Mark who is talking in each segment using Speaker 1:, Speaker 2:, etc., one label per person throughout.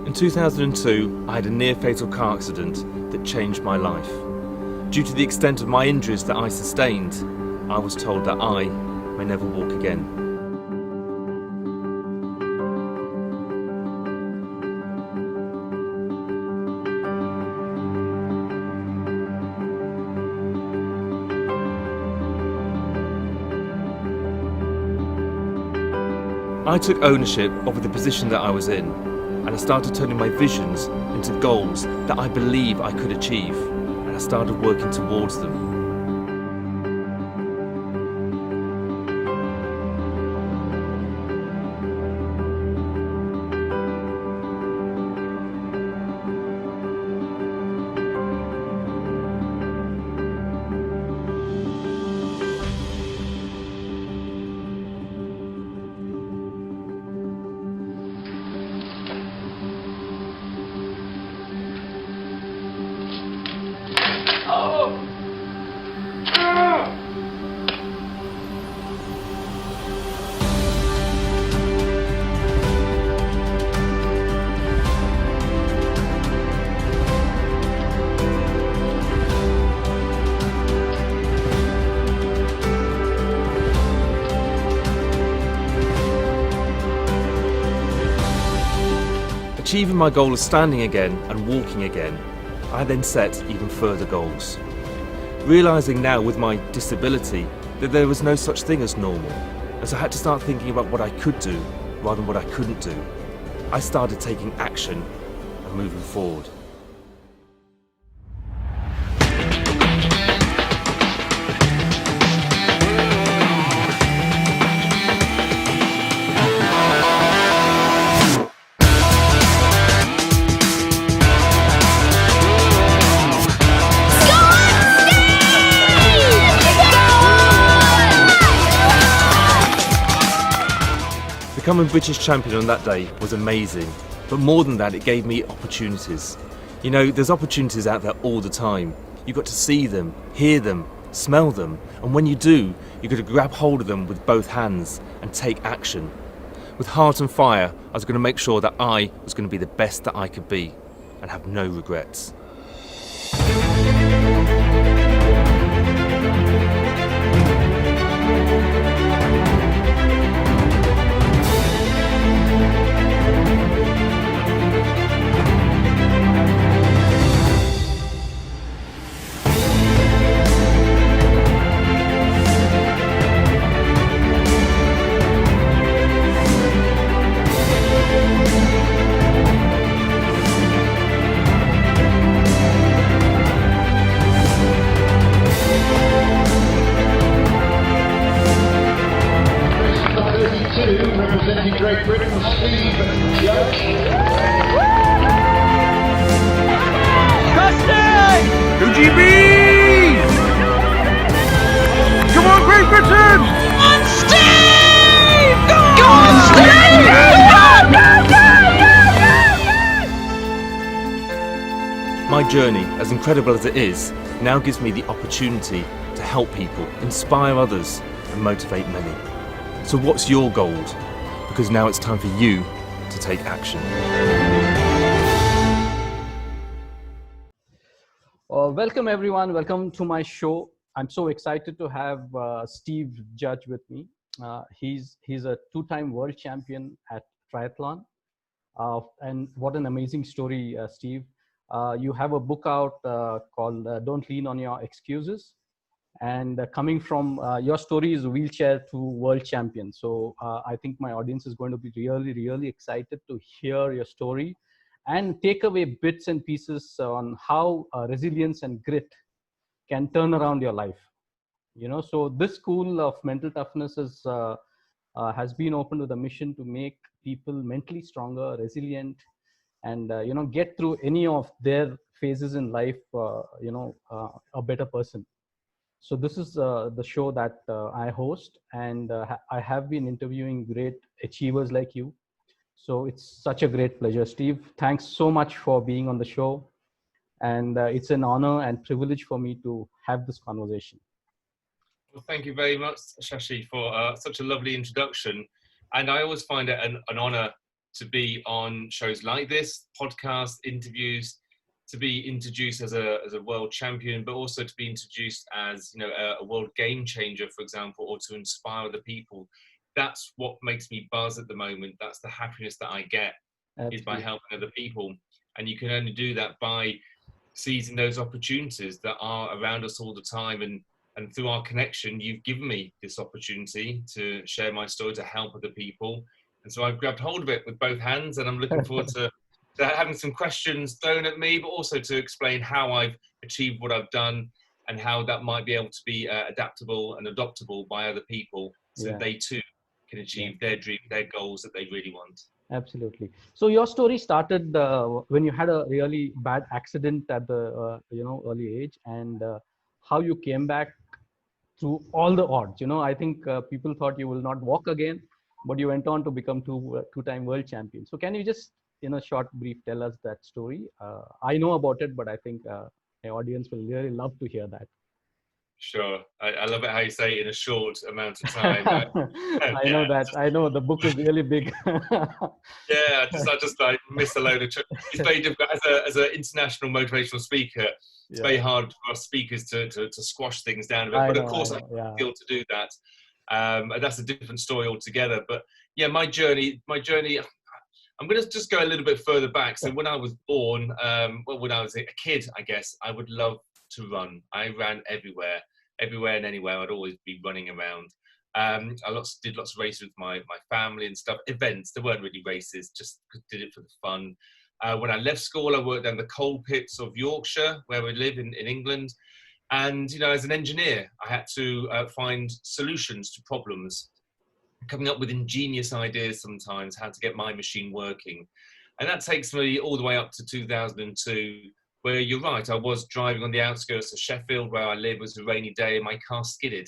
Speaker 1: In 2002, I had a near-fatal car accident that changed my life. Due to the extent of my injuries that I sustained, I was told that I may never walk again. I took ownership of the position that I was in, and I started turning my visions into goals that I believe I could achieve, and I started working towards them. Achieving my goal of standing again and walking again, I then set even further goals. Realising now with my disability that there was no such thing as normal, as I had to start thinking about what I could do rather than what I couldn't do, I started taking action and moving forward. Becoming British champion on that day was amazing, but more than that, it gave me opportunities. You know, there's opportunities out there all the time. You've got to see them, hear them, smell them, and when you do, you've got to grab hold of them with both hands and take action. With heart and fire, I was going to make sure that I was going to be the best that I could be and have no regrets.
Speaker 2: Representing Great Britain, Steve Judge.
Speaker 3: Justin! UGB! Come on, Great Britain! Come on, Steve! Go on, Steve!
Speaker 1: My journey, as incredible as it is, now gives me the opportunity to help people, inspire others, and motivate many. So what's your goal? Because now it's time for you to take action.
Speaker 4: Welcome everyone, welcome to my show. I'm so excited to have Steve Judge with me. He's a two-time world champion at triathlon. And what an amazing story, Steve. You have a book out called Don't Lean on Your Excuses. And coming from your story is wheelchair to world champion. So I think my audience is going to be really, really excited to hear your story and take away bits and pieces on how resilience and grit can turn around your life. You know, so this school of mental toughness is, has been opened with a mission to make people mentally stronger, resilient, and you know, get through any of their phases in life, a better person. So this is the show that I host, and I have been interviewing great achievers like you. So it's such a great pleasure. Steve, thanks so much for being on the show. And it's an honor and privilege for me to have this conversation.
Speaker 1: Well, thank you very much, Shashi, for such a lovely introduction. And I always find it an honor to be on shows like this, podcasts, interviews, to be introduced as a world champion, but also to be introduced as, you know, a world game changer, for example, or to inspire other people. That's what makes me buzz at the moment. That's the happiness that I get, is by helping other people. And you can only do that by seizing those opportunities that are around us all the time. And through our connection, you've given me this opportunity to share my story, to help other people. And so I've grabbed hold of it with both hands, and I'm looking forward to having some questions thrown at me, but also to explain how I've achieved what I've done and how that might be able to be adaptable and adoptable by other people, so they too can achieve their dream, their goals that they really want.
Speaker 4: Absolutely. So your story started when you had a really bad accident at the early age, and how you came back through all the odds. I think people thought you will not walk again, but you went on to become two-time world champion. So can you just, in a short brief, tell us that story? I know about it, but I think my audience will really love to hear that.
Speaker 1: Sure. I love it how you say it in a short amount of time.
Speaker 4: I know that. I know the book is really big.
Speaker 1: I just like miss a load of. It's very difficult as an international motivational speaker. It's very hard for us speakers to squash things down a bit. But of course, I feel to do that. And that's a different story altogether. But yeah, my journey. I'm going to just go a little bit further back. So when I was born, when I was a kid, I guess I would love to run. I ran everywhere and anywhere. I'd always be running around. I did lots of races with my family and stuff. Events, there weren't really races, just did it for the fun. When I left school, I worked down the coal pits of Yorkshire, where we live in England. And, as an engineer, I had to find solutions to problems, coming up with ingenious ideas sometimes, how to get my machine working. And that takes me all the way up to 2002, where you're right, I was driving on the outskirts of Sheffield, where I live. It was a rainy day, and my car skidded.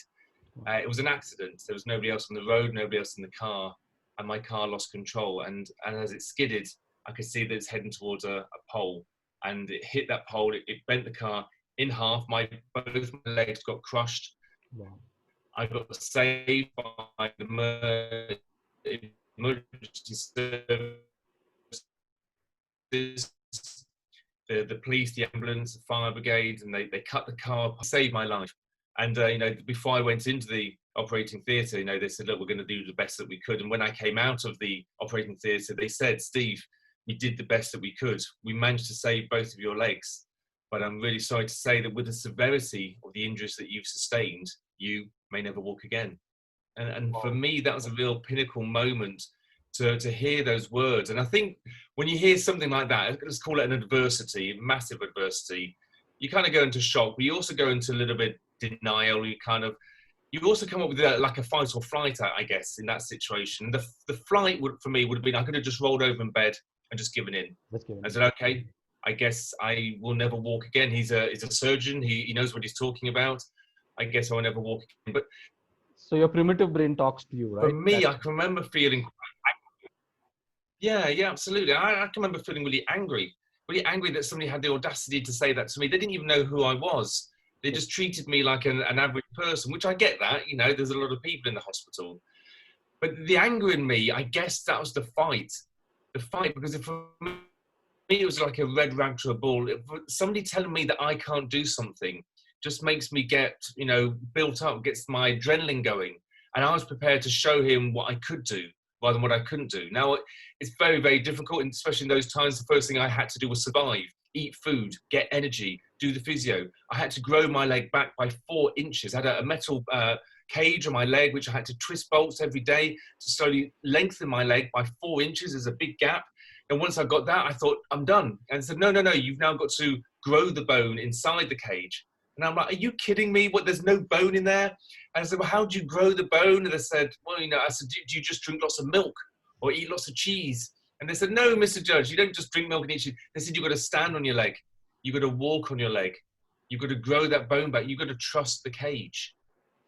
Speaker 1: It was an accident. There was nobody else on the road, nobody else in the car, and my car lost control. And as it skidded, I could see that it's heading towards a pole, and it hit that pole. It bent the car in half. Both my legs got crushed.
Speaker 4: Wow.
Speaker 1: I got saved by the emergency services, the police, the ambulance, the fire brigade, and they cut the car, saved my life. And before I went into the operating theatre, they said, look, we're going to do the best that we could. And when I came out of the operating theatre, they said, Steve, we did the best that we could. We managed to save both of your legs. But I'm really sorry to say that with the severity of the injuries that you've sustained, you may never walk again. And for me, that was a real pinnacle moment to hear those words. And I think when you hear something like that, let's call it an adversity, massive adversity, you kind of go into shock, but you also go into a little bit denial. You also come up with like a fight or flight, I guess, in that situation. The flight for me would have been, I could have just rolled over in bed and just given in. I said, okay, I guess I will never walk again. He's a surgeon. He knows what he's talking about. I guess I will never walk again. But
Speaker 4: so your primitive brain talks to you, right?
Speaker 1: For me, I can remember feeling. Yeah, absolutely. I can remember feeling really angry that somebody had the audacity to say that to me. They didn't even know who I was. They just treated me like an average person, which I get that. There's a lot of people in the hospital. But the anger in me, I guess that was the fight. Because for me, it was like a red rag to a bull. Somebody telling me that I can't do something just makes me get, built up, gets my adrenaline going. And I was prepared to show him what I could do rather than what I couldn't do. Now, it's very, very difficult, and especially in those times, the first thing I had to do was survive, eat food, get energy, do the physio. I had to grow my leg back by 4 inches. I had a metal cage on my leg, which I had to twist bolts every day to slowly lengthen my leg by 4 inches. There's a big gap. And once I got that, I thought, I'm done. And I said, no, you've now got to grow the bone inside the cage. And I'm like, are you kidding me? What, there's no bone in there? And I said, well, how do you grow the bone? And they said, well, I said, do you just drink lots of milk or eat lots of cheese? And they said, no, Mr. Judge, you don't just drink milk and eat cheese. They said, you've got to stand on your leg. You've got to walk on your leg. You've got to grow that bone back. You've got to trust the cage.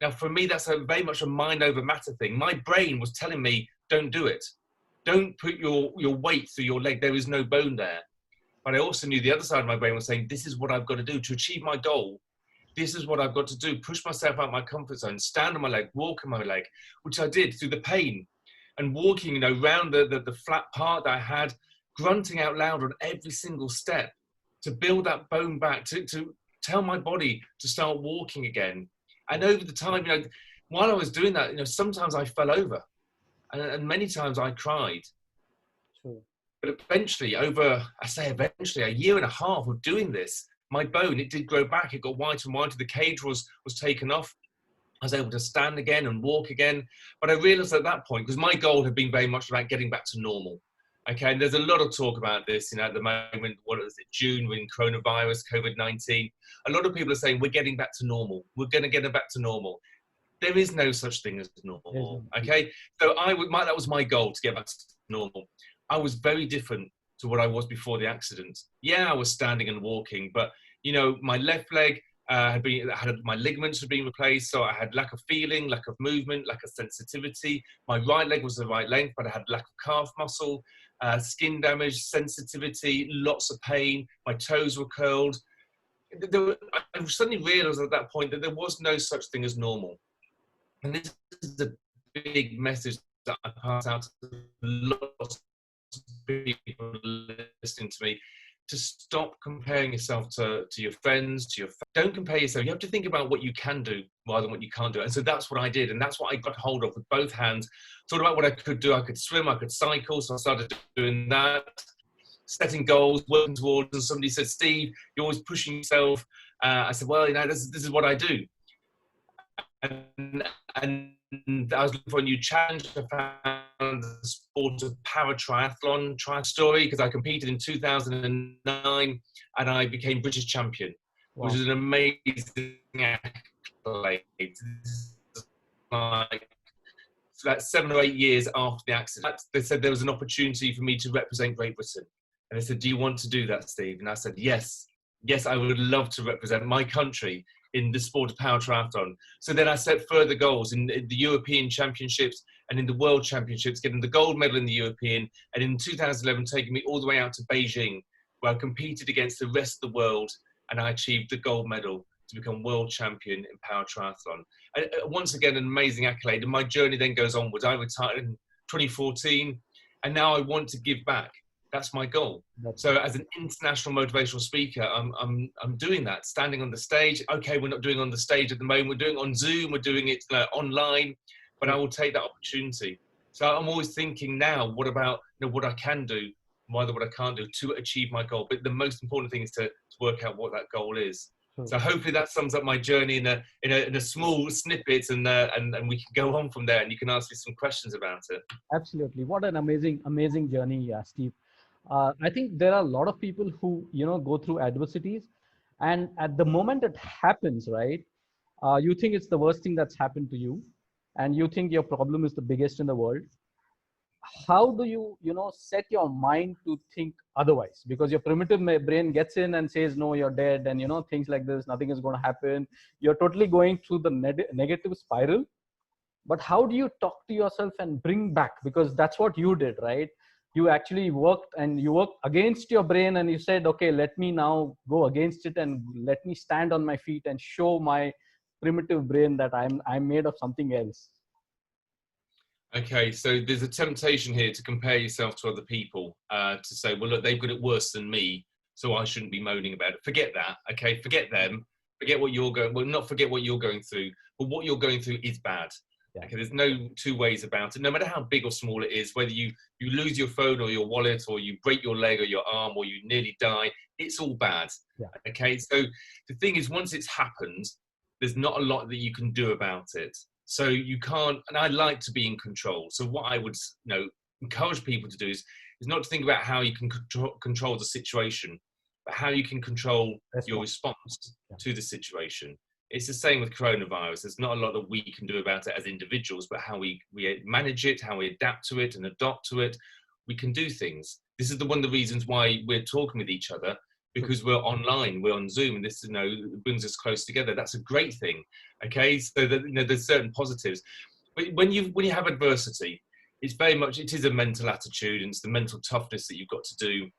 Speaker 1: Now, for me, that's very much a mind over matter thing. My brain was telling me, don't do it. Don't put your weight through your leg. There is no bone there. But I also knew the other side of my brain was saying, this is what I've got to do to achieve my goal. This is what I've got to do. Push myself out of my comfort zone, stand on my leg, walk on my leg, which I did through the pain. and walking, you know, round the flat part that I had, grunting out loud on every single step to build that bone back, to tell my body to start walking again. And over the time, you know, while I was doing that, you know, sometimes I fell over and many times I cried.
Speaker 4: Sure.
Speaker 1: But eventually, eventually, a year and a half of doing this, my bone, it did grow back. It got whiter and whiter. The cage was taken off. I was able to stand again and walk again. But I realized at that point, because my goal had been very much about getting back to normal. Okay, and there's a lot of talk about this, you know, at the moment, what is it, June, when coronavirus, COVID-19, a lot of people are saying we're getting back to normal. We're going to get back to normal. There is no such thing as normal, okay? So that was my goal, to get back to normal. I was very different to what I was before the accident. Yeah, I was standing and walking, but, you know, my left leg, my ligaments had been replaced, so I had lack of feeling, lack of movement, lack of sensitivity. My right leg was the right length, but I had lack of calf muscle, skin damage, sensitivity, lots of pain. My toes were curled. I suddenly realized at that point that there was no such thing as normal. And this is the big message that I pass out to lots of people listening to me, to stop comparing yourself to your friends, don't compare yourself. You have to think about what you can do rather than what you can't do. And so that's what I did. And that's what I got hold of with both hands. Thought about what I could do. I could swim, I could cycle. So I started doing that, setting goals, working towards. And somebody said, Steve, you're always pushing yourself. I said, well, you know, this is what I do. And I was looking for a new challenge. I found the sport of para-triathlon story, because I competed in 2009 and I became British champion, which is an amazing accolade. Like, so that's 7 or 8 years after the accident. They said there was an opportunity for me to represent Great Britain. And they said, do you want to do that, Steve? And I said, yes, I would love to represent my country in the sport of power triathlon. So then I set further goals in the European Championships and in the World Championships, getting the gold medal in the European, and in 2011 taking me all the way out to Beijing, where I competed against the rest of the world, and I achieved the gold medal to become world champion in power triathlon. And once again, an amazing accolade. And my journey then goes onwards. I retired in 2014, and now I want to give back. That's my goal. So as an international motivational speaker, I'm doing that, standing on the stage. Okay, we're not doing it on the stage at the moment. We're doing it on Zoom. We're doing it online, but I will take that opportunity. So I'm always thinking now, what about, you know, what I can do, rather what I can't do to achieve my goal. But the most important thing is to work out what that goal is. So hopefully that sums up my journey in a small snippet, and we can go on from there, and you can ask me some questions about it.
Speaker 4: Absolutely. What an amazing journey, Steve. I think there are a lot of people who, you know, go through adversities, and at the moment it happens, right? You think it's the worst thing that's happened to you, and you think your problem is the biggest in the world. How do you, you know, set your mind to think otherwise? Because your primitive brain gets in and says, no, you're dead, and, you know, things like this, nothing is going to happen. You're totally going through the negative spiral. But how do you talk to yourself and bring back? Because that's what you did, right? You actually worked, and you worked against your brain, and you said, okay, let me now go against it and let me stand on my feet and show my primitive brain that I'm made of something else.
Speaker 1: Okay, so there's a temptation here to compare yourself to other people, to say, well, look, they've got it worse than me, so I shouldn't be moaning about it. Forget that, okay? Forget them. Forget what you're going, well, not forget what you're going through, but what you're going through is bad. Yeah. Okay, there's no two ways about it. No matter how big or small it is, whether you lose your phone or your wallet, or you break your leg or your arm, or you nearly die, it's all bad. Yeah. Okay, so the thing is, once it's happened, there's not a lot that you can do about it. So you can't, and I like to be in control. So what I would, you know, encourage people to do is not to think about how you can control the situation, but how you can control your response to the situation. It's the same with coronavirus. There's not a lot that we can do about it as individuals, but how we manage it, how we adapt to it and adopt to it, we can do things. This is one of the reasons why we're talking with each other, because we're online, we're on Zoom, and this, you know, brings us close together. That's a great thing. Okay, so that, you know, there's certain positives. But when you have adversity, it's very much, it is a mental attitude, and it's the mental toughness that you've got to do.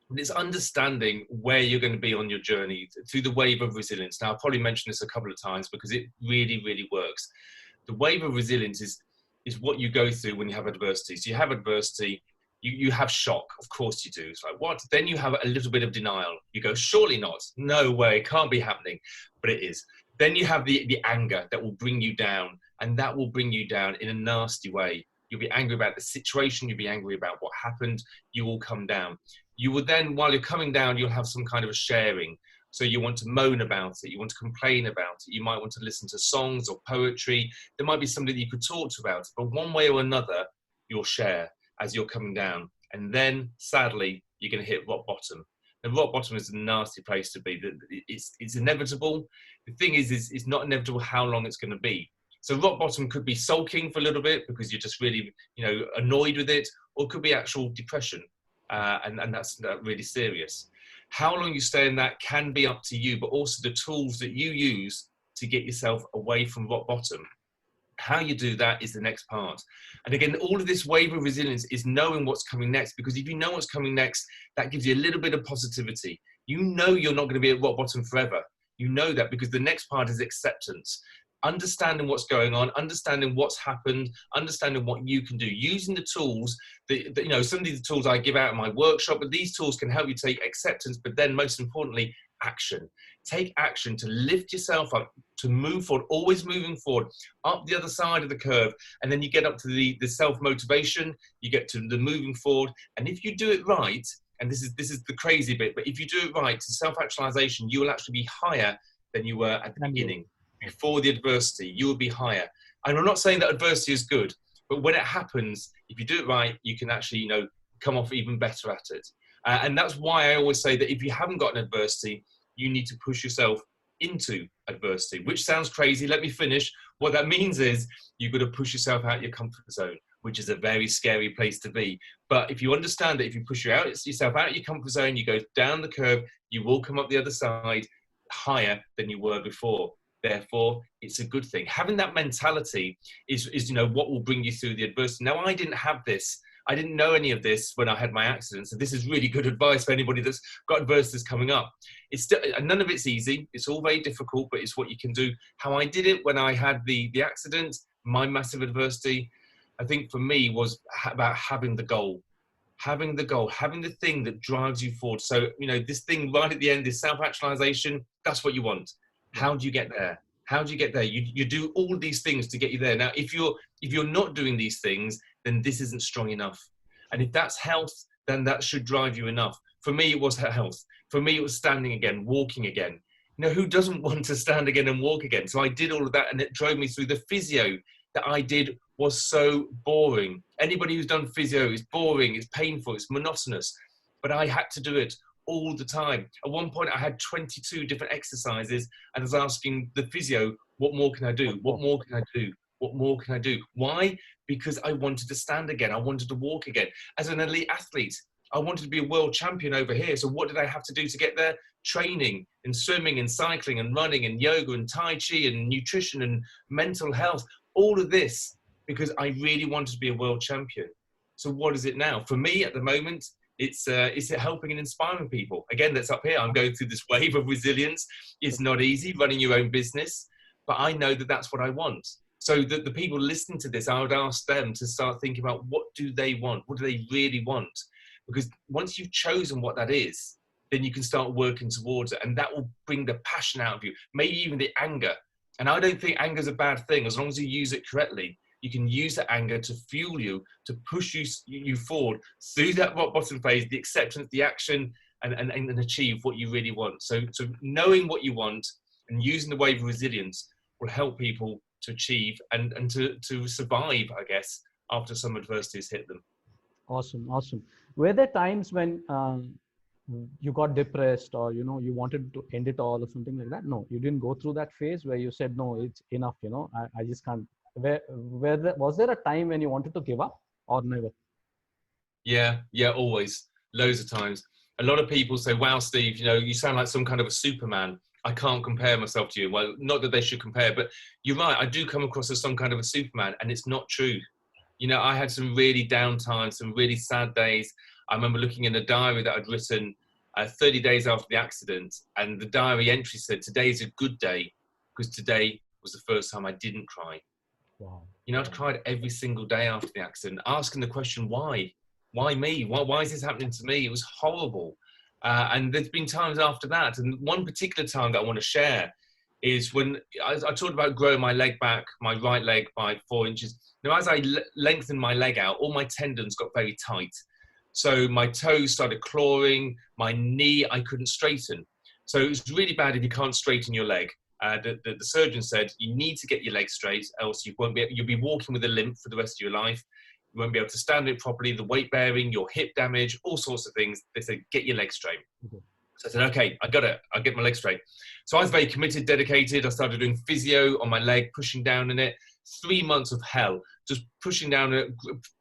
Speaker 1: And it's understanding where you're going to be on your journey through the wave of resilience. Now, I'll probably mention this a couple of times because it really, really works. The wave of resilience is is what you go through when you have adversity. So you have adversity, you have shock, of course you do. It's like, what? Then you have a little bit of denial. You go, surely not, no way, it can't be happening, but it is. Then you have the anger that will bring you down, and that will bring you down in a nasty way. You'll be angry about the situation, you'll be angry about what happened, you will come down. You will then, while you're coming down, you'll have some kind of a sharing. So you want to moan about it, you want to complain about it, you might want to listen to songs or poetry. There might be somebody that you could talk to about it, but one way or another, you'll share as you're coming down. And then, sadly, you're going to hit rock bottom. And rock bottom is a nasty place to be. It's inevitable. The thing is it's not inevitable how long it's going to be. So rock bottom could be sulking for a little bit because you're just really, annoyed with it, or it could be actual depression, and that's really serious. How long you stay in that can be up to you, but also the tools that you use to get yourself away from rock bottom. How you do that is the next part. And again, all of this wave of resilience is knowing what's coming next, because if you know what's coming next, that gives you a little bit of positivity. You know you're not going to be at rock bottom forever. You know that, because the next part is acceptance. Understanding what's going on, understanding what's happened, understanding what you can do, using the tools that some of these tools I give out in my workshop, but these tools can help you take acceptance, but then most importantly, action. Take action to lift yourself up, to move forward, always moving forward, up the other side of the curve. And then you get up to the self-motivation, you get to the moving forward. And if you do it right, and this is the crazy bit, but if you do it right, to self-actualization, you will actually be higher than you were at the beginning. Before the adversity, you will be higher. And I'm not saying that adversity is good, but when it happens, if you do it right, you can actually, come off even better at it. And that's why I always say that if you haven't got an adversity, you need to push yourself into adversity, which sounds crazy. Let me finish. What that means is you've got to push yourself out your comfort zone, which is a very scary place to be. But if you understand that if you push yourself out your comfort zone, you go down the curve, you will come up the other side higher than you were before. Therefore, it's a good thing. Having that mentality is what will bring you through the adversity. Now, I didn't have this. I didn't know any of this when I had my accident. So this is really good advice for anybody that's got adversities coming up. It's still, none of it's easy. It's all very difficult, but it's what you can do. How I did it when I had the accident, my massive adversity, I think for me was about having the goal. Having the goal, having the thing that drives you forward. So, this thing right at the end, this self-actualization, that's what you want. How do you get there? How do you get there? You do all these things to get you there. Now, if you're not doing these things, then this isn't strong enough. And if that's health, then that should drive you enough. For me, it was health. For me, it was standing again, walking again. Who doesn't want to stand again and walk again? So I did all of that, and it drove me through. The physio that I did was so boring. Anybody who's done physio is boring, it's painful, it's monotonous. But I had to do it all the time. At one point, I had 22 different exercises, and I was asking the physio, what more can I do? What more can I do? What more can I do? Why? Because I wanted to stand again. I wanted to walk again. As an elite athlete, I wanted to be a world champion over here. So what did I have to do to get there? Training and swimming and cycling and running and yoga and Tai Chi and nutrition and mental health. All of this because I really wanted to be a world champion. So what is it now? For me at the moment, it's helping and inspiring people. Again, that's up here. I'm going through this wave of resilience. It's not easy running your own business, but I know that that's what I want. So that the people listening to this, I would ask them to start thinking about what do they want? What do they really want? Because once you've chosen what that is, then you can start working towards it. And that will bring the passion out of you, maybe even the anger. And I don't think anger is a bad thing as long as you use it correctly. You can use that anger to fuel you, to push you forward through that rock bottom phase, the acceptance, the action, and achieve what you really want. So knowing what you want and using the wave of resilience will help people to achieve and to survive, I guess, after some adversities hit them.
Speaker 4: Awesome. Were there times when you got depressed or, you wanted to end it all or something like that? No, you didn't go through that phase where you said, no, it's enough, I just can't. Was there a time when you wanted to give up or never? Yeah,
Speaker 1: always. Loads of times. A lot of people say, wow, Steve, you sound like some kind of a Superman. I can't compare myself to you. Well, not that they should compare, but you're right. I do come across as some kind of a Superman, and it's not true. I had some really down times, some really sad days. I remember looking in a diary that I'd written 30 days after the accident, and the diary entry said, today's a good day because today was the first time I didn't cry.
Speaker 4: Wow.
Speaker 1: You know, I'd cried every single day after the accident, asking the question, why? Why me? Why is this happening to me? It was horrible. And there's been times after that. And one particular time that I want to share is when I talked about growing my leg back, my right leg by 4 inches. Now, as I lengthened my leg out, all my tendons got very tight. So my toes started clawing, my knee, I couldn't straighten. So it was really bad if you can't straighten your leg. The surgeon said, you need to get your leg straight, else you'll be walking with a limp for the rest of your life. You won't be able to stand it properly, the weight bearing, your hip damage, all sorts of things. They said, get your leg straight. So I said, okay, I got it. I'll get my leg straight. So I was very committed, dedicated. I started doing physio on my leg, pushing down in it. 3 months of hell, just pushing down it,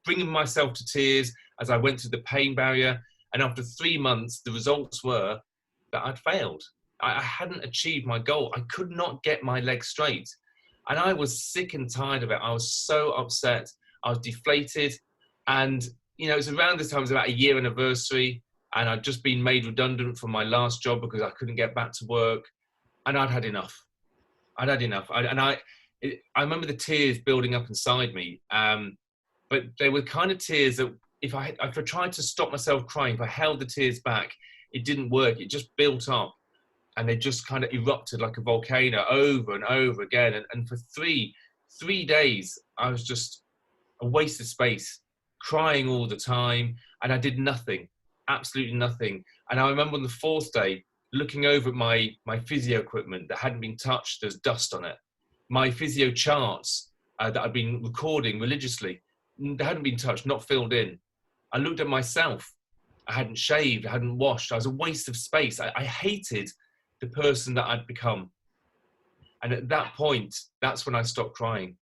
Speaker 1: bringing myself to tears as I went through the pain barrier. And after 3 months, the results were that I'd failed. I hadn't achieved my goal. I could not get my leg straight. And I was sick and tired of it. I was so upset. I was deflated. And, you know, it was around this time, it was about a year anniversary. And I'd just been made redundant from my last job because I couldn't get back to work. And I'd had enough. I'd had enough. I remember the tears building up inside me. But they were kind of tears that if I tried to stop myself crying, if I held the tears back, it didn't work. It just built up. And they just kind of erupted like a volcano over and over again. And for three days, I was just a waste of space, crying all the time. And I did nothing, absolutely nothing. And I remember on the 4th day, looking over at my physio equipment that hadn't been touched, there's dust on it. My physio charts that I'd been recording religiously, they hadn't been touched, not filled in. I looked at myself. I hadn't shaved, I hadn't washed. I was a waste of space. I hated the person that I'd become. And at that point, that's when I stopped crying,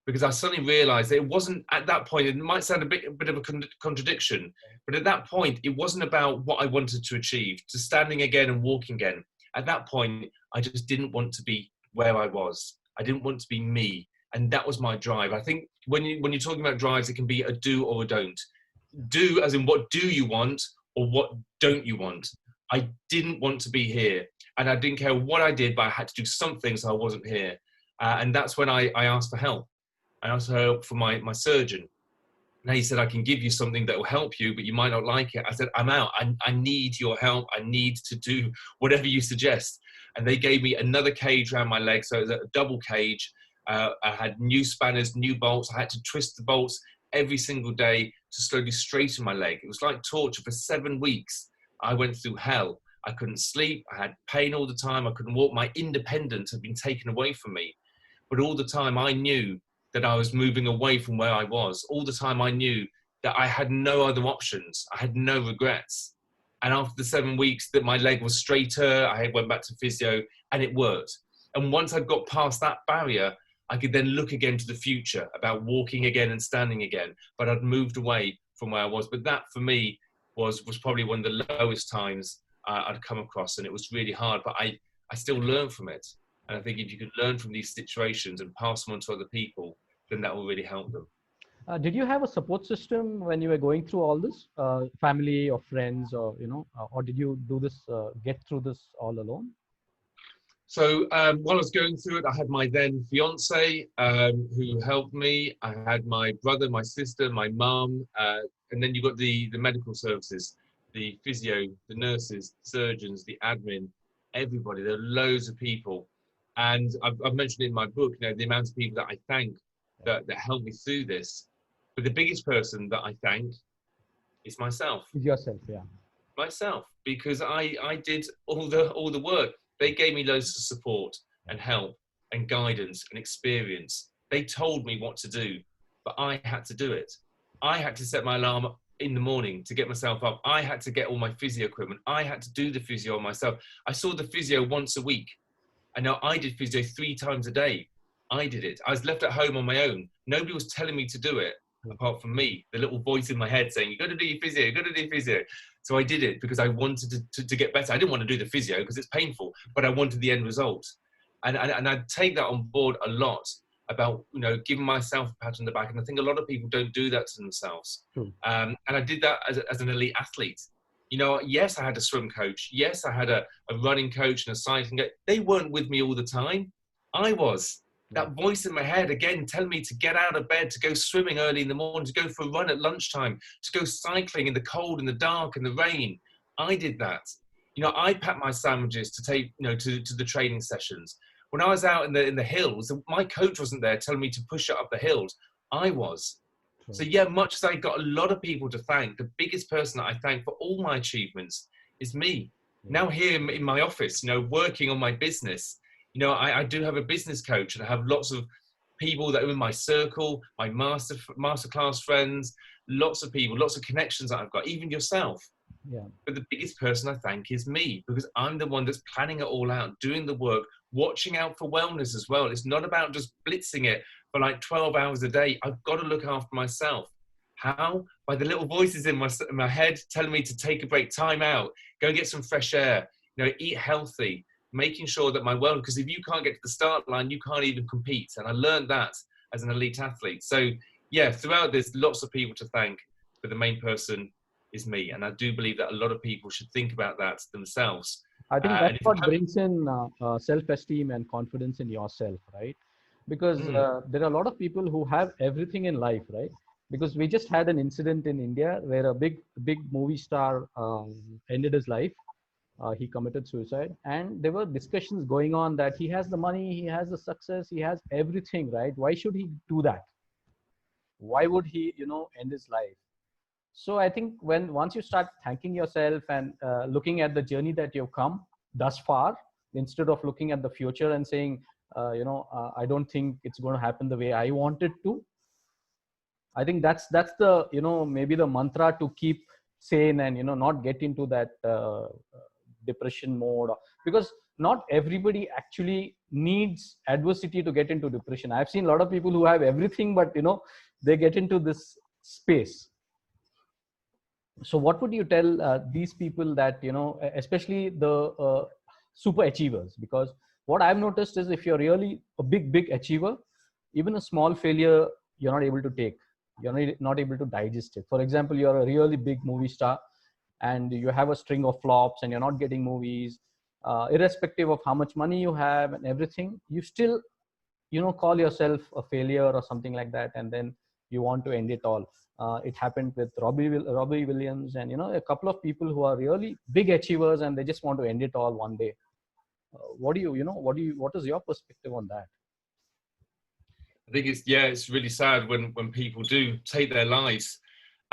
Speaker 1: because I suddenly realized that it wasn't at that point, it might sound a bit of a contradiction, but at that point, it wasn't about what I wanted to achieve, to standing again and walking again. At that point, I just didn't want to be where I was. I didn't want to be me. And that was my drive. I think when you're talking about drives, it can be a do or a don't. Do as in what do you want or what don't you want? I didn't want to be here. And I didn't care what I did, but I had to do something so I wasn't here. And that's when I asked for help. I asked for help from my surgeon. And he said, I can give you something that will help you, but you might not like it. I said, I'm out. I need your help. I need to do whatever you suggest. And they gave me another cage around my leg. So it was a double cage. I had new spanners, new bolts. I had to twist the bolts every single day to slowly straighten my leg. It was like torture. For 7 weeks, I went through hell. I couldn't sleep. I had pain all the time. I couldn't walk. My independence had been taken away from me. But all the time I knew that I was moving away from where I was. All the time I knew that I had no other options. I had no regrets. And after the 7 weeks that my leg was straighter, I went back to physio and it worked. And once I'd got past that barrier, I could then look again to the future about walking again and standing again. But I'd moved away from where I was. But that for me was probably one of the lowest times I'd come across, and it was really hard, but I still learned from it. And I think if you could learn from these situations and pass them on to other people, then that will really help them.
Speaker 4: Did you have a support system when you were going through all this, family or friends, or or did you do this, get through this all alone?
Speaker 1: So while I was going through it, I had my then fiance who helped me. I had my brother, my sister, my mum, and then you've got the medical services, the physio, the nurses, surgeons, the admin, everybody. There are loads of people. And I've mentioned in my book, the amount of people that I thank that helped me through this. But the biggest person that I thank is myself.
Speaker 4: Is yourself, yeah.
Speaker 1: Myself, because I did all the work. They gave me loads of support and help and guidance and experience. They told me what to do, but I had to do it. I had to set my alarm in the morning to get myself up. I had to get all my physio equipment. I had to do the physio myself. I saw the physio once a week. And now I did physio 3 times a day. I did it. I was left at home on my own. Nobody was telling me to do it, apart from me, the little voice in my head saying, you got to do your physio, you got to do your physio. So I did it because I wanted to get better. I didn't want to do the physio because it's painful, but I wanted the end result. And I take that on board a lot about, giving myself a pat on the back. And I think a lot of people don't do that to themselves. And I did that as an elite athlete. Yes, I had a swim coach. Yes, I had a running coach and a cycling coach. They weren't with me all the time. I was. That voice in my head, again, telling me to get out of bed, to go swimming early in the morning, to go for a run at lunchtime, to go cycling in the cold and the dark and the rain. I did that. You know, I packed my sandwiches to take, you know, to the training sessions. When I was out in the hills, my coach wasn't there telling me to push it up the hills. I was. So yeah, much as I got a lot of people to thank, the biggest person that I thank for all my achievements is me. Now here in my office, you know, working on my business, you know, I do have a business coach, and I have lots of people that are in my circle, my masterclass friends, lots of people, lots of connections that I've got, even yourself.
Speaker 4: Yeah.
Speaker 1: But the biggest person I thank is me, because I'm the one that's planning it all out, doing the work, watching out for wellness as well. It's not about just blitzing it for like 12 hours a day. I've got to look after myself. How? By the little voices in my head telling me to take a break, time out, go and get some fresh air, you know, eat healthy, making sure that my wellness, because if you can't get to the start line, you can't even compete. And I learned that as an elite athlete. So yeah, throughout this, lots of people to thank, but the main person is me. And I do believe that a lot of people should think about that themselves.
Speaker 4: I think that's what brings in self-esteem and confidence in yourself, right? Because there are a lot of people who have everything in life, right? Because we just had an incident in India where a big movie star ended his life. He committed suicide, and there were discussions going on that he has the money, he has the success, he has everything, right? Why should he do that? Why would he, you know, end his life? So I think once you start thanking yourself and looking at the journey that you've come thus far, instead of looking at the future and saying, I don't think it's going to happen the way I want it to. I think that's the, you know, maybe the mantra to keep sane and, you know, not get into that depression mode, because not everybody actually needs adversity to get into depression. I've seen a lot of people who have everything, but, you know, they get into this space. So what would you tell these people that, you know, especially the super achievers? Because what I've noticed is if you're really a big achiever, even a small failure, you're not able to take. You're not able to digest it. For example, you're a really big movie star and you have a string of flops and you're not getting movies, irrespective of how much money you have and everything, you still, you know, call yourself a failure or something like that. And then you want to end it all. It happened with Robbie Williams and, you know, a couple of people who are really big achievers and they just want to end it all one day. What is your perspective on that?
Speaker 1: I think it's really sad when people do take their lives.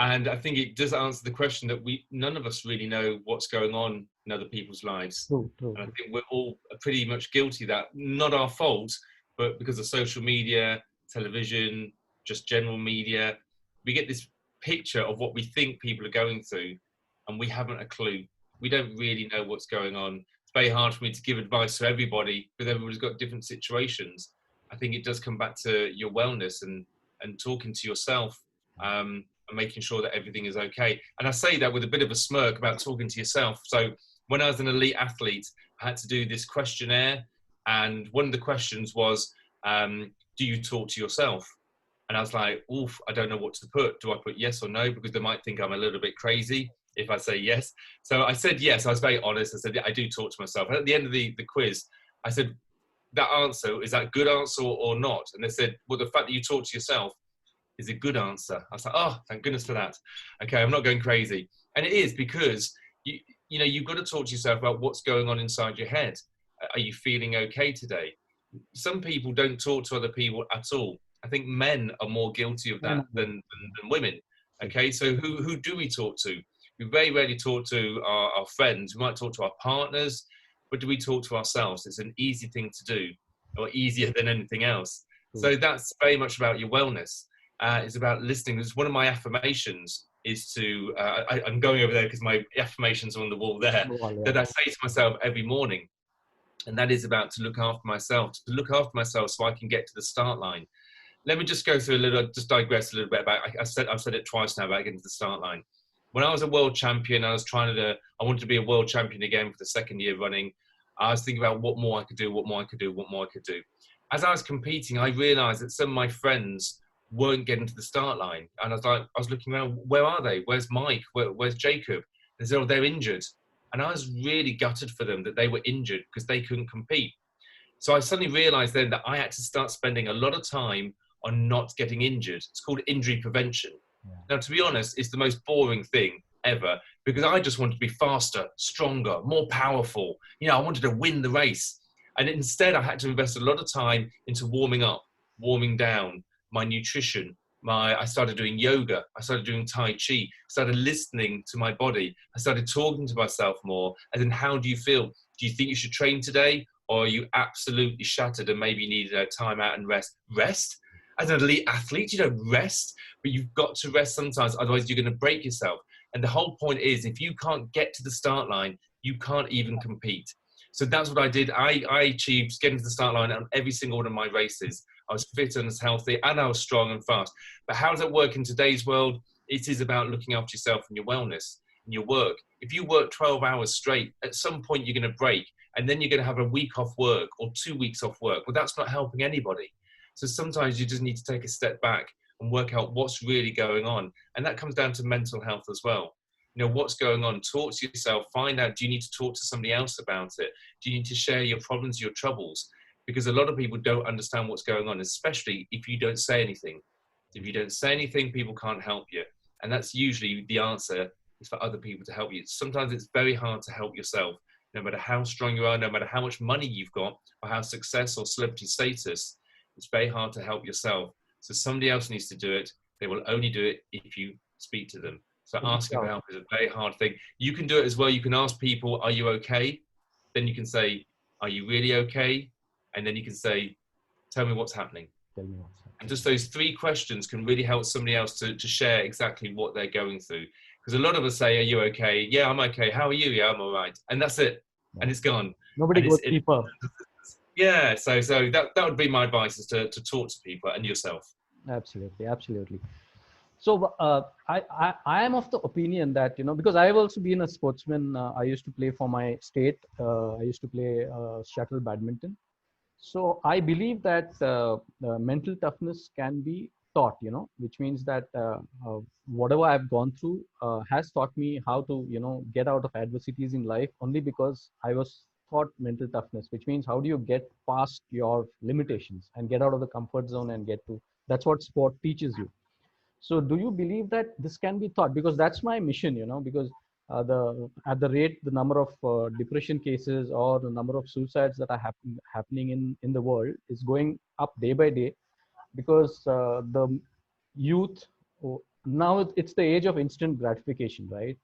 Speaker 1: And I think it does answer the question that none of us really know what's going on in other people's lives.
Speaker 4: True.
Speaker 1: And I think we're all pretty much guilty of that. Not our fault, but because of social media, television, just general media, we get this picture of what we think people are going through, and we haven't a clue. We don't really know what's going on. It's very hard for me to give advice to everybody, because everybody's got different situations. I think it does come back to your wellness and talking to yourself, and making sure that everything is okay. And I say that with a bit of a smirk about talking to yourself. So when I was an elite athlete, I had to do this questionnaire. And one of the questions was, do you talk to yourself? And I was like, oof, I don't know what to put. Do I put yes or no? Because they might think I'm a little bit crazy if I say yes. So I said yes. I was very honest. I said, yeah, I do talk to myself. And at the end of the quiz, I said, that answer, is that a good answer or not? And they said, well, the fact that you talk to yourself is a good answer. I was like, oh, thank goodness for that. Okay, I'm not going crazy. And it is, because you know, you've got to talk to yourself about what's going on inside your head. Are you feeling okay today? Some people don't talk to other people at all. I think men are more guilty of that than women. Okay, so who do we talk to? We very rarely talk to our friends. We might talk to our partners, but do we talk to ourselves? It's an easy thing to do, or easier than anything else. So that's very much about your wellness. It's about listening. It's one of my affirmations is to, I'm going over there because my affirmations are on the wall there, that I say to myself every morning. And that is about to look after myself so I can get to the start line. Let me just go through digress a little bit about, I've said it twice now about getting to the start line. When I was a world champion, I wanted to be a world champion again for the second year running. I was thinking about what more I could do. As I was competing, I realized that some of my friends weren't getting to the start line. And I was looking around, where are they? Where's Mike? Where's Jacob? They said, oh, they're injured. And I was really gutted for them that they were injured because they couldn't compete. So I suddenly realized then that I had to start spending a lot of time on not getting injured. It's called injury prevention. Now, to be honest, it's the most boring thing ever, because I just wanted to be faster, stronger, more powerful. You know, I wanted to win the race. And instead, I had to invest a lot of time into warming up, warming down, my nutrition. I started doing yoga. I started doing Tai Chi. I started listening to my body. I started talking to myself more. As in, how do you feel? Do you think you should train today? Or are you absolutely shattered and maybe need time out and rest? Rest? As an elite athlete, you don't rest, but you've got to rest sometimes. Otherwise, you're going to break yourself. And the whole point is, if you can't get to the start line, you can't even compete. So that's what I did. I achieved getting to the start line on every single one of my races. I was fit and as healthy, and I was strong and fast. But how does that work in today's world? It is about looking after yourself and your wellness and your work. If you work 12 hours straight, at some point you're going to break, and then you're going to have a week off work or 2 weeks off work. Well, that's not helping anybody. So sometimes you just need to take a step back and work out what's really going on. And that comes down to mental health as well. You know, what's going on? Talk to yourself, find out, do you need to talk to somebody else about it? Do you need to share your problems, your troubles? Because a lot of people don't understand what's going on, especially if you don't say anything. If you don't say anything, people can't help you. And that's usually the answer, is for other people to help you. Sometimes it's very hard to help yourself, no matter how strong you are, no matter how much money you've got, or how success or celebrity status, it's very hard to help yourself. So somebody else needs to do it. They will only do it if you speak to them. So asking for help is a very hard thing. You can do it as well. You can ask people, are you okay? Then you can say, are you really okay? And then you can say, tell me what's happening.
Speaker 4: Tell me what's happening.
Speaker 1: And just those 3 questions can really help somebody else to share exactly what they're going through. Because a lot of us say, are you okay? Yeah, I'm okay. How are you? Yeah, I'm all right. And that's it. Yeah. And it's gone.
Speaker 4: Nobody goes deeper.
Speaker 1: Yeah, so that would be my advice, is to talk to people and yourself.
Speaker 4: Absolutely, absolutely. So I am of the opinion that, you know, because I've also been a sportsman. I used to play for my state. I used to play shuttle badminton. So I believe that mental toughness can be taught, you know, which means that whatever I've gone through has taught me how to, you know, get out of adversities in life, only because I was taught mental toughness, which means how do you get past your limitations and get out of the comfort zone and get to, that's what sport teaches you. So do you believe that this can be taught? Because that's my mission, you know, because at the rate, the number of depression cases or the number of suicides that are happening in the world is going up day by day, because the youth, now it's the age of instant gratification, right?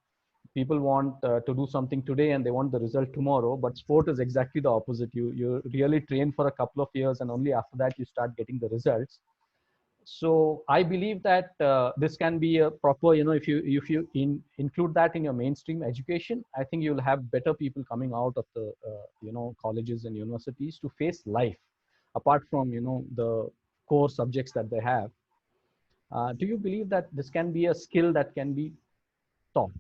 Speaker 4: People want to do something today and they want the result tomorrow, but sport is exactly the opposite. You really train for a couple of years, and only after that you start getting the results. So I believe that this can be a proper, you know, if you include that in your mainstream education, I think you'll have better people coming out of the you know, colleges and universities to face life, apart from, you know, the core subjects that they have. Do you believe that this can be a skill that can be taught?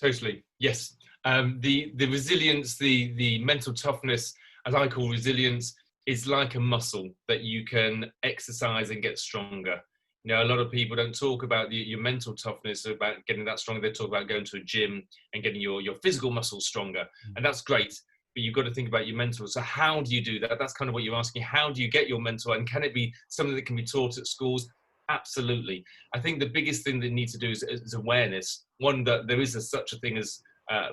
Speaker 1: Totally, yes. The resilience, the mental toughness, as I call resilience, is like a muscle that you can exercise and get stronger. You know, a lot of people don't talk about your mental toughness, about getting that stronger. They talk about going to a gym and getting your physical muscles stronger, and that's great. But you've got to think about your mental. So how do you do that? That's kind of what you're asking. How do you get your mental? And can it be something that can be taught at schools? Absolutely. I think the biggest thing that you need to do is awareness. One, that there is such a thing as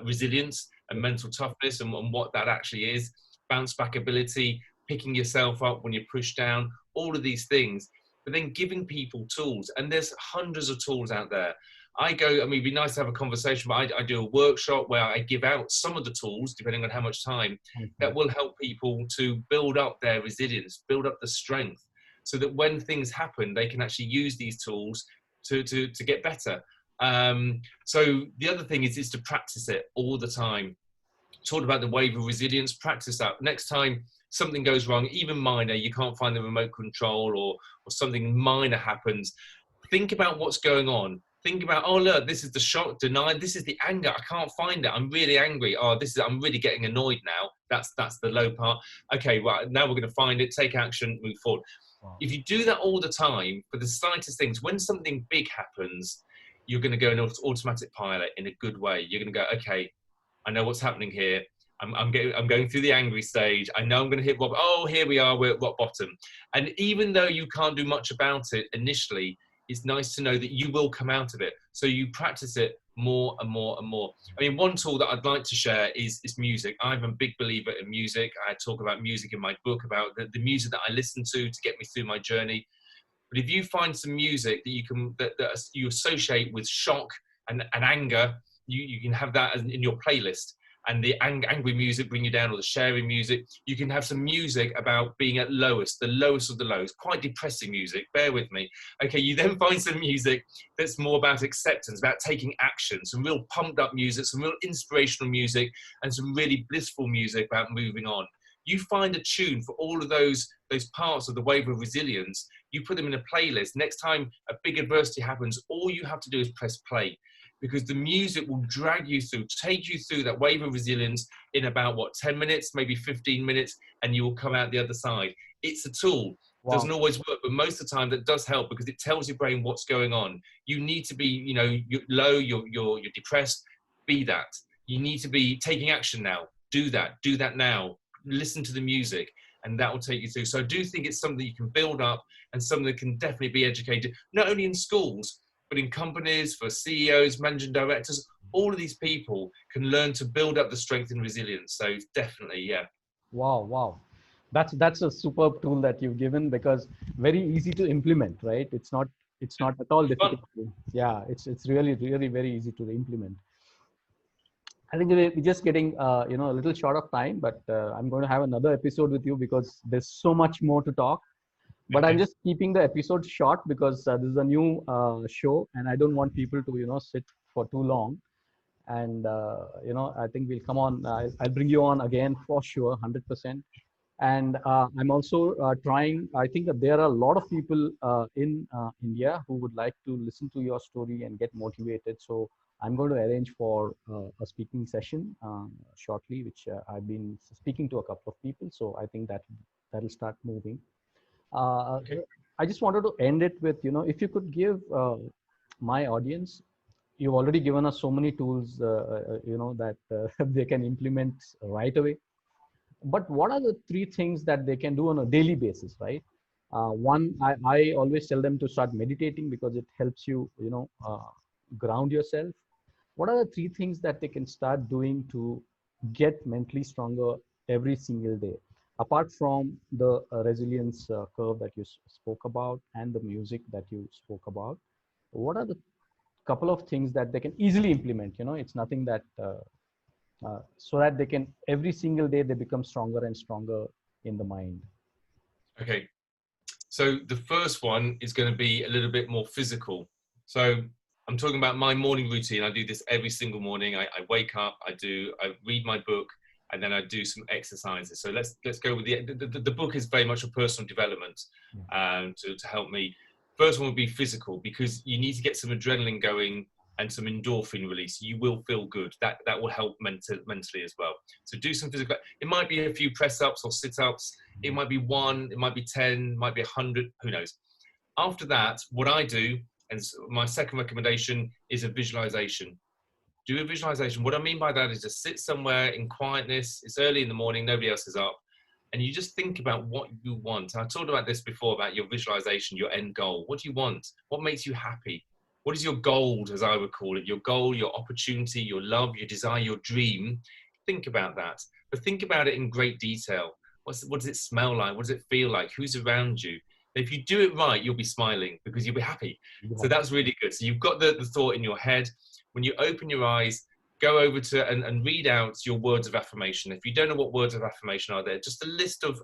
Speaker 1: resilience and mental toughness, and what that actually is. Bounce back ability, picking yourself up when you're pushed down, all of these things. But then giving people tools, and there's hundreds of tools out there. I mean, it'd be nice to have a conversation, but I do a workshop where I give out some of the tools, depending on how much time, that will help people to build up their resilience, build up the strength, so that when things happen, they can actually use these tools to get better. So the other thing is to practice it all the time. Talk about the wave of resilience, practice that. Next time something goes wrong, even minor, you can't find the remote control, or something minor happens, think about what's going on. Think about, oh look, this is the shock, denial, this is the anger, I can't find it, I'm really angry, oh I'm really getting annoyed now. That's the low part. Okay, right, now we're going to find it, take action, move forward. Wow. If you do that all the time, for the slightest things, when something big happens, you're going to go in automatic pilot in a good way. You're going to go, okay, I know what's happening here. I'm going through the angry stage. I know I'm going to hit rock. Oh, here we are. We're at rock bottom. And even though you can't do much about it initially, it's nice to know that you will come out of it. So you practice it more and more and more. I mean, one tool that I'd like to share is music. I'm a big believer in music. I talk about music in my book, about the music that I listen to get me through my journey. But if you find some music that you can that you associate with shock and anger, you can have that in your playlist. And the angry music bring you down, or the sharing music. You can have some music about being at the lowest of the lows, quite depressing music, bear with me. Okay, you then find some music that's more about acceptance, about taking action, some real pumped up music, some real inspirational music, and some really blissful music about moving on. You find a tune for all of those parts of the wave of resilience, you put them in a playlist. Next time a big adversity happens, all you have to do is press play, because the music will drag you through, take you through that wave of resilience in about, 10 minutes, maybe 15 minutes, and you will come out the other side. It's a tool.
Speaker 4: Wow.
Speaker 1: Doesn't always work, but most of the time that does help, because it tells your brain what's going on. You need to be, you're low, you're depressed, be that. You need to be taking action now. Do that now. Listen to the music, and that will take you through. So I do think it's something you can build up, and something that can definitely be educated, not only in schools, but in companies, for CEOs, managing directors. All of these people can learn to build up the strength and resilience. So definitely, yeah.
Speaker 4: Wow. That's a superb tool that you've given, because very easy to implement, right? It's not at all difficult. Yeah, it's really very easy to implement. I think we're just getting a little short of time, but I'm going to have another episode with you, because there's so much more to talk. But I'm just keeping the episode short, because this is a new show, and I don't want people to sit for too long. And I think we'll come on. I'll bring you on again for sure, 100%. And I'm also trying. I think that there are a lot of people in India who would like to listen to your story and get motivated. So I'm going to arrange for a speaking session shortly, which I've been speaking to a couple of people. So I think that'll start moving.
Speaker 1: Okay.
Speaker 4: I just wanted to end it with, if you could give my audience, you've already given us so many tools, that they can implement right away. But what are the 3 things that they can do on a daily basis, right? One, I always tell them to start meditating, because it helps you, ground yourself. What are the 3 things that they can start doing to get mentally stronger every single day? Apart from the resilience curve that you spoke about, and the music that you spoke about, what are the couple of things that they can easily implement? It's nothing that, so that they can, every single day, they become stronger and stronger in the mind.
Speaker 1: Okay. So the first one is going to be a little bit more physical. So I'm talking about my morning routine. I do this every single morning. I wake up, I read my book, and then I do some exercises. So let's go with the book is very much a personal development to help me. First one would be physical, because you need to get some adrenaline going and some endorphin release. You will feel good. That will help mentally as well. So do some physical. It might be a few press ups or sit ups. It might be 1, it might be 10, it might be 100, who knows. After that, what I do, and my second recommendation, is a visualization. Do a visualization. What I mean by that is just sit somewhere in quietness. It's early in the morning, nobody else is up, and you just think about what you want. I talked about this before, about your visualization, your end goal. What do you want? What makes you happy? What is your gold, as I would call it? Your goal, your opportunity, your love, your desire, your dream. Think about that, but think about it in great detail. What does it smell like? What does it feel like? Who's around you? If you do it right, you'll be smiling, because you'll be happy. Yeah. So that's really good. So you've got the thought in your head. When you open your eyes, go over to and read out your words of affirmation. If you don't know what words of affirmation are, there just a list of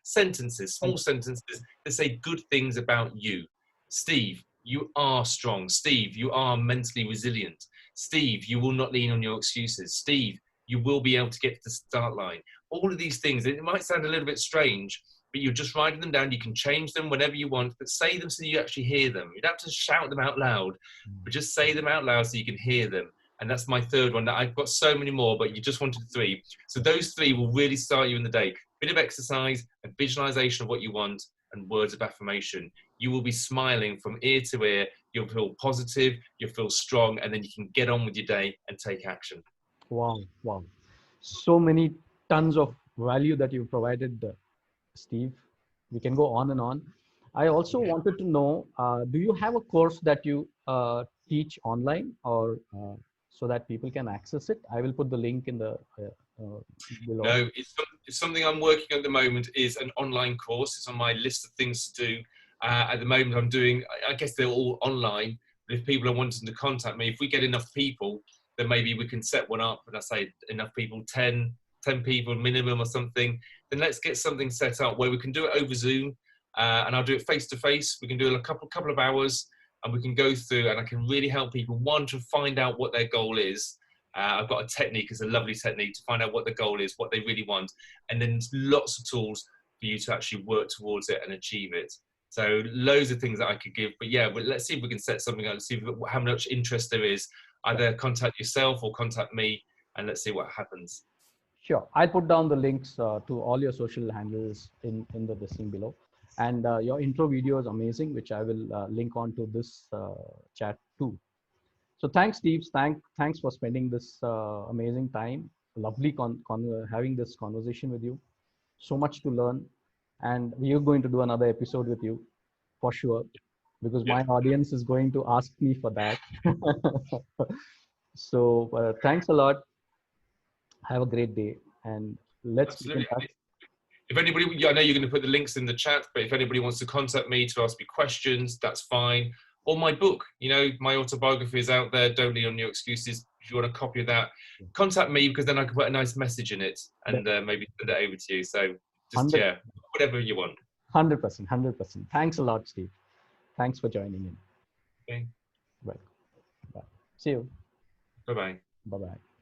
Speaker 1: sentences, small sentences that say good things about you. Steve, you are strong. Steve, you are mentally resilient. Steve, you will not lean on your excuses. Steve, you will be able to get to the start line. All of these things, it might sound a little bit strange, but you're just writing them down. You can change them whenever you want, but say them so you actually hear them. You don't have to shout them out loud, but just say them out loud so you can hear them. And that's my third one. I've got so many more, but you just wanted 3. So those 3 will really start you in the day. Bit of exercise, a visualization of what you want, and words of affirmation. You will be smiling from ear to ear. You'll feel positive, you'll feel strong, and then you can get on with your day and take action.
Speaker 4: Wow. so many tons of value that you've provided, Steve. We can go on and on. I also wanted to know, do you have a course that you teach online, or so that people can access it? I will put the link in the below.
Speaker 5: No, it's something I'm working at the moment. Is an online course. It's on my list of things to do. At the moment, I'm doing. I guess they're all online. But if people are wanting to contact me, if we get enough people, then maybe we can set one up. And I say enough people, 10 people minimum or something. Then let's get something set up where we can do it over Zoom, and I'll do it face to face. We can do it a couple of hours, and we can go through, and I can really help people, one, to find out what their goal is. I've got a technique, it's a lovely technique to find out what the goal is, what they really want, and then lots of tools for you to actually work towards it and achieve it. So loads of things that I could give, but yeah, but let's see if we can set something up, let's see how much interest there is. Either contact yourself or contact me, and let's see what happens.
Speaker 4: Sure, I'll put down the links to all your social handles in the listing below. And your intro video is amazing, which I will link on to this chat too. So thanks, Steve. Thanks for spending this amazing time. Lovely having this conversation with you. So much to learn. And we are going to do another episode with you for sure, because my audience is going to ask me for that. So thanks a lot. Have a great day. And let's keep in touch.
Speaker 5: If anybody, I know you're going to put the links in the chat, but if anybody wants to contact me to ask me questions, that's fine. Or my book, you know, my autobiography is out there. Don't lean on your excuses. If you want a copy of that, contact me, because then I can put a nice message in it and maybe send it over to you. So just,
Speaker 4: 100%.
Speaker 5: yeah, whatever you want.
Speaker 4: 100%, 100%. Thanks a lot, Steve. Thanks for joining in.
Speaker 5: Okay.
Speaker 4: Right. Bye. See you.
Speaker 5: Bye-bye.
Speaker 4: Bye-bye.